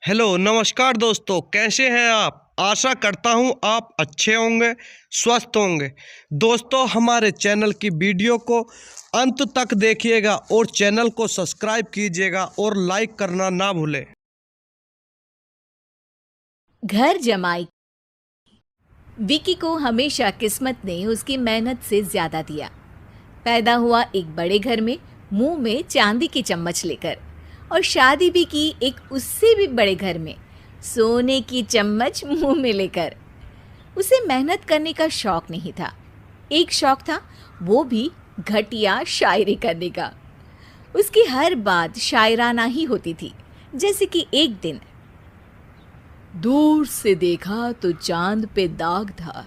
Hello नमस्कार दोस्तों, कैसे हैं आप। आशा करता हूं आप अच्छे होंगे, स्वस्थ होंगे। दोस्तों, हमारे चैनल की वीडियो को अंत तक देखिएगा और चैनल को सब्सक्राइब कीजिएगा और लाइक करना ना भूलें। घर जमाई। विकी को हमेशा किस्मत ने उसकी मेहनत से ज्यादा दिया। पैदा हुआ एक बड़े घर में, मुंह में चांदी की चम्मच लेकर, और शादी भी की एक उससे भी बड़े घर में, सोने की चम्मच मुंह में लेकर। उसे मेहनत करने का शौक नहीं था। एक शौक था, वो भी घटिया शायरी करने का। उसकी हर बात शायराना ही होती थी। जैसे कि एक दिन, दूर से देखा तो चांद पे दाग था,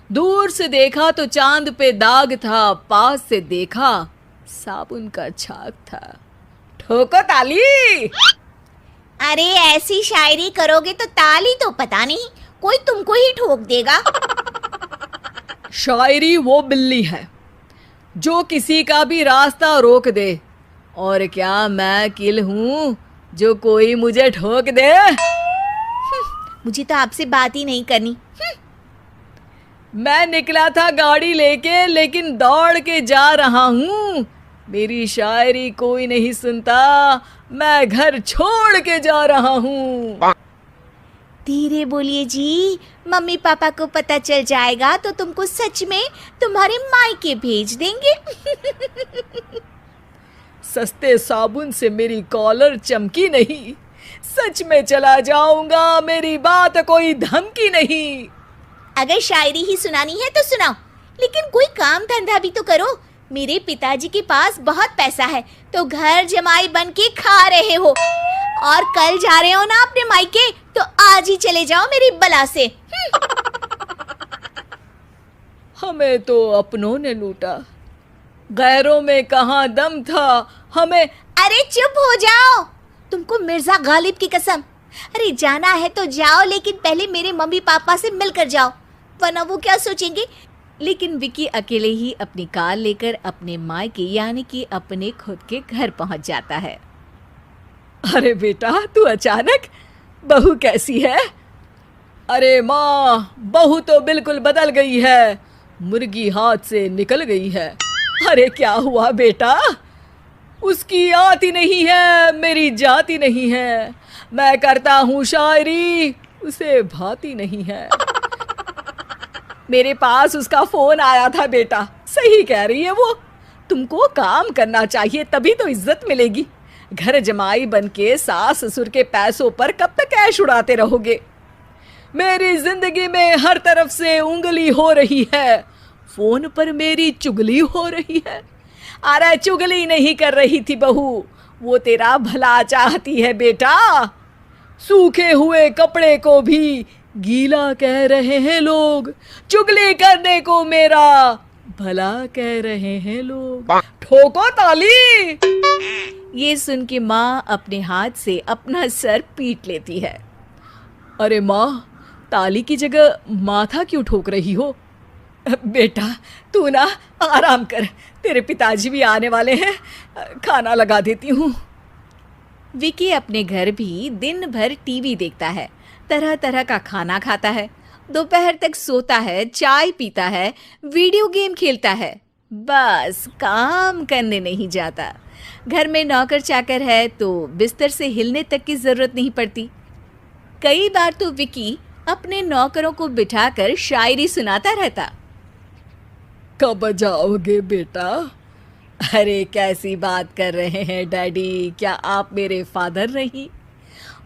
दूर से देखा तो चांद पे दाग था, पास से देखा साबुन का छाग था। ठोको ताली। अरे ऐसी शायरी करोगे तो ताली तो पता नहीं, कोई तुमको ही ठोक देगा। शायरी वो बिल्ली है जो किसी का भी रास्ता रोक दे, और क्या मैं किल हूं जो कोई मुझे ठोक दे। मुझे तो आपसे बात ही नहीं करनी। मैं निकला था गाड़ी लेके, लेकिन दौड़ के जा रहा हूँ। मेरी शायरी कोई नहीं सुनता, मैं घर छोड़ के जा रहा हूँ। धीरे बोलिए जी, मम्मी पापा को पता चल जाएगा तो तुमको सच में तुम्हारे मायके भेज देंगे। सस्ते साबुन से मेरी कॉलर चमकी नहीं, सच में चला जाऊंगा, मेरी बात कोई धमकी नहीं। अगर शायरी ही सुनानी है तो सुनाओ, लेकिन कोई काम धंधा भी तो करो। मेरे पिताजी के पास बहुत पैसा है, तो घर जमाई बन के खा रहे हो, और कल जा रहे हो ना अपने मायके, तो आज ही चले जाओ मेरी बला से। हमें तो अपनों ने लूटा, गैरों में कहाँ दम था हमें। अरे चुप हो जाओ, तुमको मिर्जा गालिब की कसम। अरे जाना है तो जाओ, लेकिन पहले मेरे मम्मी पापा से मिलकर जाओ, वरना वो क्या सोचेंगे। लेकिन विकी अकेले ही अपनी कार लेकर अपने मायके यानी कि अपने खुद के घर पहुंच जाता है। अरे बेटा, तू अचानक, बहू कैसी है? अरे माँ, बहू तो बिल्कुल बदल गई है, मुर्गी हाथ से निकल गई है। अरे क्या हुआ बेटा? उसकी आती नहीं है, मेरी जाती नहीं है। मैं करता हूँ शायरी, उसे भाती नहीं है। मेरे पास उसका फोन आया था बेटा, सही कह रही है वो। तुमको काम करना चाहिए, तभी तो इज्जत मिलेगी। घर जमाई बन के सास ससुर के पैसों पर कब तक ऐश उड़ाते रहोगे? मेरी जिंदगी में हर तरफ से उंगली हो रही है, फोन पर मेरी चुगली हो रही है। अरे चुगली नहीं कर रही थी बहू, वो तेरा भला चाहती है बेटा। सूखे हुए कपड़े को भी गीला कह रहे हैं लोग, चुगली करने को मेरा भला कह रहे हैं लोग। ठोको ताली। ये सुन के माँ अपने हाथ से अपना सर पीट लेती है। अरे माँ, ताली की जगह माथा क्यों ठोक रही हो? बेटा तू ना आराम कर, तेरे पिताजी भी आने वाले हैं, खाना लगा देती हूँ। विकी अपने घर भी दिन भर टीवी देखता है, तरह तरह का खाना खाता है, दोपहर तक सोता है, चाय पीता है, वीडियो गेम खेलता है, बस काम करने नहीं जाता। घर में नौकर चाकर है तो बिस्तर से हिलने तक की जरूरत नहीं पड़ती। कई बार तो विकी अपने नौकरों को बिठाकर शायरी सुनाता रहता। कब जाओगे बेटा? अरे कैसी बात कर रहे हैं डैडी, क्या आप मेरे फादर नहीं?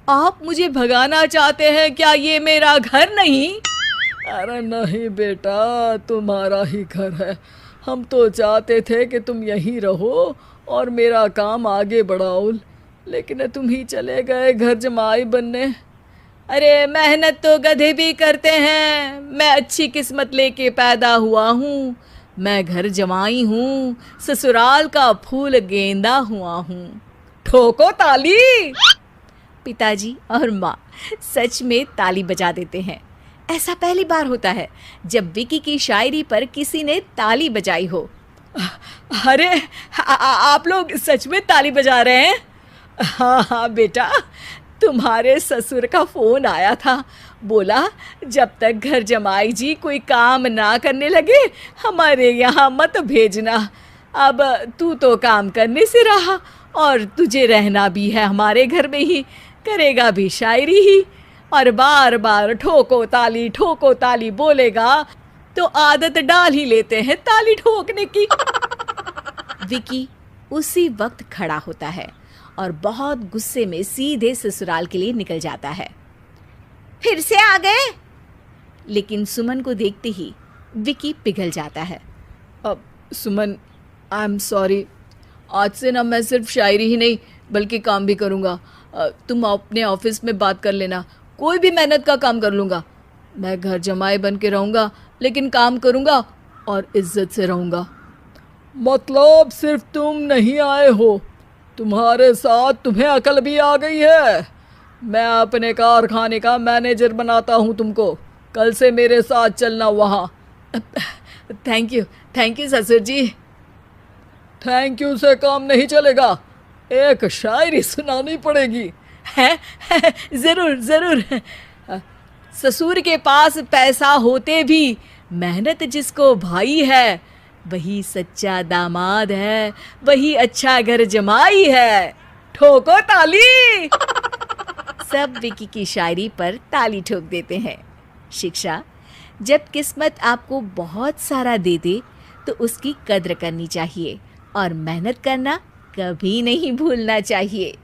आप मुझे भगाना चाहते हैं क्या? ये मेरा घर नहीं। अरे नहीं बेटा, तुम्हारा ही घर है। हम तो चाहते थे कि तुम यहीं रहो और मेरा काम आगे बढ़ाओ, लेकिन तुम ही चले गए घर जमाई बनने। अरे मेहनत तो गधे भी करते हैं, मैं अच्छी किस्मत लेके पैदा हुआ हूँ। मैं घर जमाई हूँ, ससुराल का फूल गेंदा हुआ हूँ। ठोको ताली। पिताजी और माँ सच में ताली बजा देते हैं। ऐसा पहली बार होता है जब विकी की शायरी पर किसी ने ताली बजाई हो। अरे आप लोग सच में ताली बजा रहे हैं? हाँ हाँ बेटा, तुम्हारे ससुर का फोन आया था। बोला जब तक घर जमाई जी कोई काम ना करने लगे हमारे यहाँ मत भेजना। अब तू तो काम करने से रहा और तुझे रहना भी है हमारे घर में ही, करेगा भी शायरी ही, और बार बार ठोको ताली बोलेगा तो आदत डाल ही लेते हैं ताली ठोकने की। विकी उसी वक्त खड़ा होता है और बहुत गुस्से में सीधे ससुराल के लिए निकल जाता है। फिर से आ गए? लेकिन सुमन को देखते ही विकी पिघल जाता है। अब सुमन, आई एम सॉरी, आज से ना मैं सिर्फ शायरी ही नहीं बल्कि काम भी करूँगा। तुम अपने ऑफिस में बात कर लेना, कोई भी मेहनत का काम कर लूँगा। मैं घर जमाई बन के रहूँगा लेकिन काम करूँगा और इज्जत से रहूँगा। मतलब सिर्फ तुम नहीं आए हो, तुम्हारे साथ तुम्हें अकल भी आ गई है। मैं अपने कारखाने का मैनेजर बनाता हूँ तुमको, कल से मेरे साथ चलना वहाँ। थैंक यू ससुर जी। थैंक यू से काम नहीं चलेगा, एक शायरी सुनानी पड़ेगी। है ज़रूर। ससुर के पास पैसा होते भी मेहनत जिसको भाई है वही सच्चा दामाद है, वही अच्छा घर जमाई है। ठोको ताली। सब विकी की शायरी पर ताली ठोक देते हैं। शिक्षा, जब किस्मत आपको बहुत सारा दे दे तो उसकी कद्र करनी चाहिए और मेहनत करना कभी नहीं भूलना चाहिए।